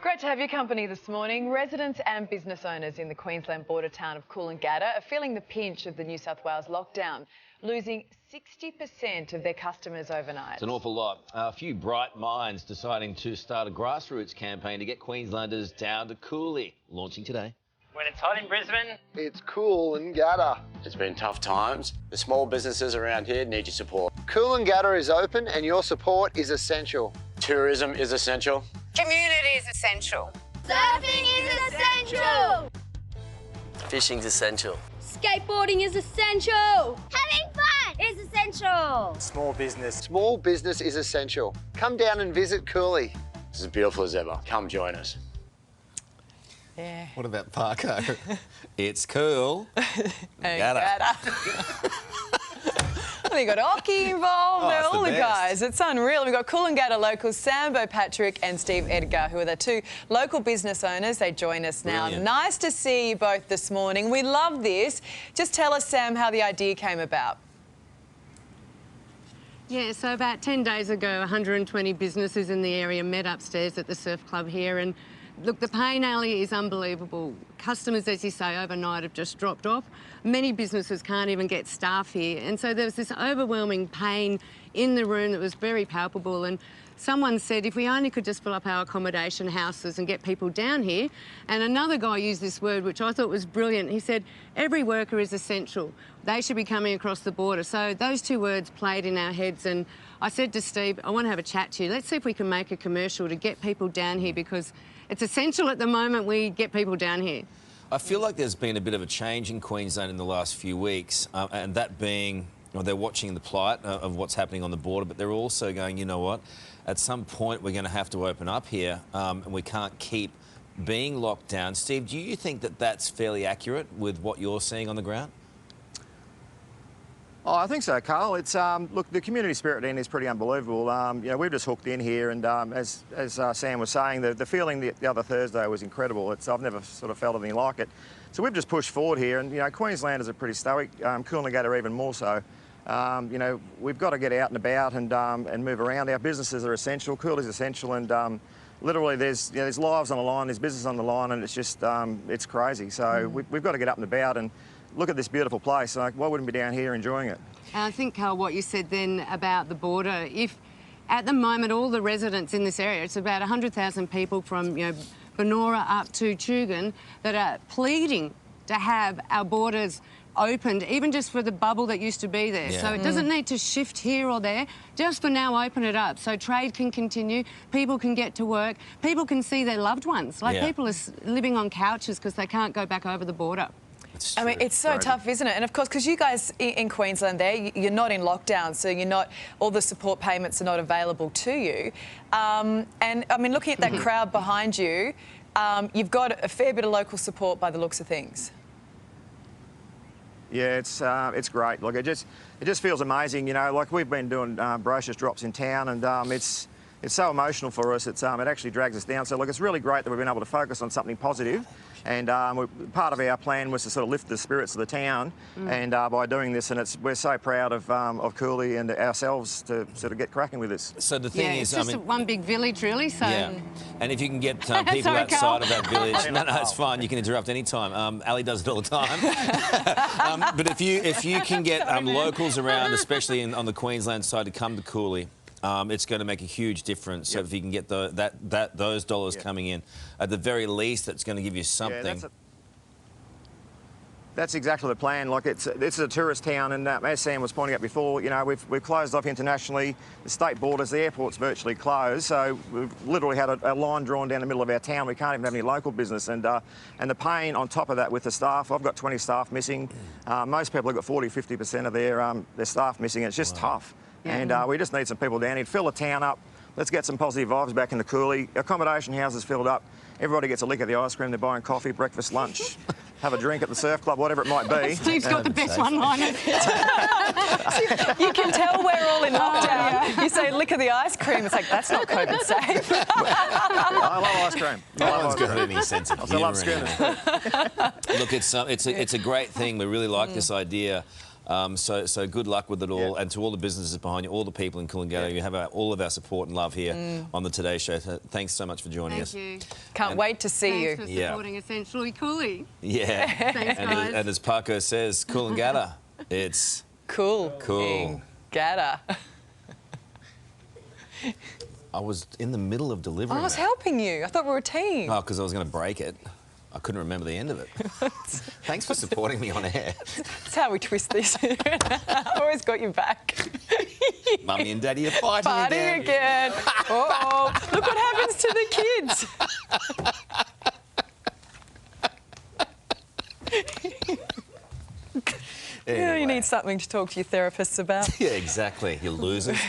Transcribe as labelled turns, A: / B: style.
A: Great to have your company this morning. Residents and business owners in the Queensland border town of Coolangatta are feeling the pinch of the New South Wales lockdown, losing 60% of their customers overnight.
B: It's an awful lot. A few bright minds deciding to start a grassroots campaign to get Queenslanders down to Cooley, launching today.
C: When it's hot in Brisbane,
D: it's Coolangatta.
E: It's been tough times. The small businesses around here need your support.
D: Coolangatta is open and your support is essential.
E: Tourism is essential.
F: Community is essential.
G: Surfing is essential.
H: Fishing's essential.
G: Skateboarding is essential. Having fun is essential.
E: Small business.
D: Small business is essential. Come down and visit Cooley.
E: It's as beautiful as ever. Come join us.
A: Yeah.
B: What about Parko? It's cool.
A: They got hockey involved, all the guys. It's unreal. We've got Coolangatta locals Sambo Patrick and Steve Edgar, who are the two local business owners. They join us now.
B: Brilliant.
A: Nice to see you both this morning. We love this. Just tell us, Sam, how the idea came about.
I: Yeah, so about 10 days ago, 120 businesses in the area met upstairs at the surf club here, and look, the pain alley is unbelievable. Customers, as you say, overnight have just dropped off. Many businesses can't even get staff here. And so there was this overwhelming pain in the room that was very palpable. And someone said, if we only could just fill up our accommodation houses and get people down here. And another guy used this word, which I thought was brilliant. He said, every worker is essential. They should be coming across the border. So those two words played in our heads. And I said to Steve, I want to have a chat to you. Let's see if we can make a commercial to get people down here, because it's essential at the moment we get people down here.
B: I feel like there's been a bit of a change in Queensland in the last few weeks, and that being, they're watching the plight of what's happening on the border, but they're also going, you know what, at some point we're going to have to open up here, and we can't keep being locked down. Steve, do you think that that's fairly accurate with what you're seeing on the ground?
J: Oh, I think so, Karl. It's look, the community spirit in is pretty unbelievable. You know, we've just hooked in here, and as Sam was saying, the feeling the other Thursday was incredible. I've never sort of felt anything like it. So we've just pushed forward here, and you know, Queenslanders are pretty stoic. Coolangatta even more so. You know, we've got to get out and about and move around. Our businesses are essential. Cooley's essential, and literally there's lives on the line, there's business on the line, and it's just it's crazy. So we've got to get up and about and look at this beautiful place. Like, why wouldn't we be down here enjoying it?
I: And I think, Karl, what you said then about the border, if at the moment all the residents in this area, it's about 100,000 people from, you know, Benora up to Tugun, that are pleading to have our borders opened, even just for the bubble that used to be there.
B: Yeah.
I: So it doesn't need to shift here or there. Just for now, open it up so trade can continue, people can get to work, people can see their loved ones. Like, people are living on couches because they can't go back over the border.
A: I mean, it's so tough, isn't it? And of course, because you guys in Queensland there, you're not in lockdown, so you're not, all the support payments are not available to you. And I mean, looking at that crowd behind you, you've got a fair bit of local support by the looks of things.
J: Yeah, it's great. Look, it just feels amazing. You know, like, we've been doing brochures drops in town, and it's so emotional for us. It actually drags us down. So look, it's really great that we've been able to focus on something positive. And part of our plan was to sort of lift the spirits of the town, and by doing this, and we're so proud of Cooley and ourselves to sort of get cracking with this.
B: So the thing is,
I: it's just one big village, really. So
B: and if you can get people outside of that village, no, it's fine. You can interrupt any time. Ali does it all the time. But if you can get locals around, especially on the Queensland side, to come to Cooley, it's going to make a huge difference. So if you can get those dollars coming in, at the very least, that's going to give you something.
J: Yeah, that's exactly the plan. Like, it's a tourist town, and as Sam was pointing out before, you know, we've closed off internationally. The state borders, the airport's virtually closed. So we've literally had a line drawn down the middle of our town. We can't even have any local business, and the pain on top of that with the staff. I've got 20 staff missing. Most people have got 40–50% of their staff missing. It's just tough. And we just need some people down here to fill the town up. Let's get some positive vibes back in the Cooley. Accommodation houses filled up. Everybody gets a lick of the ice cream. They're buying coffee, breakfast, lunch, have a drink at the surf club, whatever it might be.
I: Steve's got the best one-liner.
A: You can tell we're all in lockdown. You say lick of the ice cream. It's like, that's not COVID safe.
J: I love ice cream.
B: No one's got any sense of humour.
J: I love schooners.
B: Look, it's a great thing. We really like this idea. So good luck with it all, and to all the businesses behind you, all the people in Coolangatta, you have all of our support and love here on the Today Show. Thanks so much for joining us.
I: Thank you.
A: Can't wait to see you.
I: Thanks for supporting Essentially Coolie.
B: Yeah.
I: Thanks, guys.
B: And as Paco says, Coolangatta, it's
A: Cool. Gatta.
B: I was in the middle of delivering
A: I was
B: that.
A: helping you. I thought we were a team.
B: Oh, because I was going to break it. I couldn't remember the end of it. Thanks for supporting me on air.
A: That's how we twist this. Always got your back.
B: Mummy and Daddy are fighting
A: again. Uh-oh. Look what happens to the kids.
B: Anyway.
A: You need something to talk to your therapists about.
B: Yeah, exactly. You losers.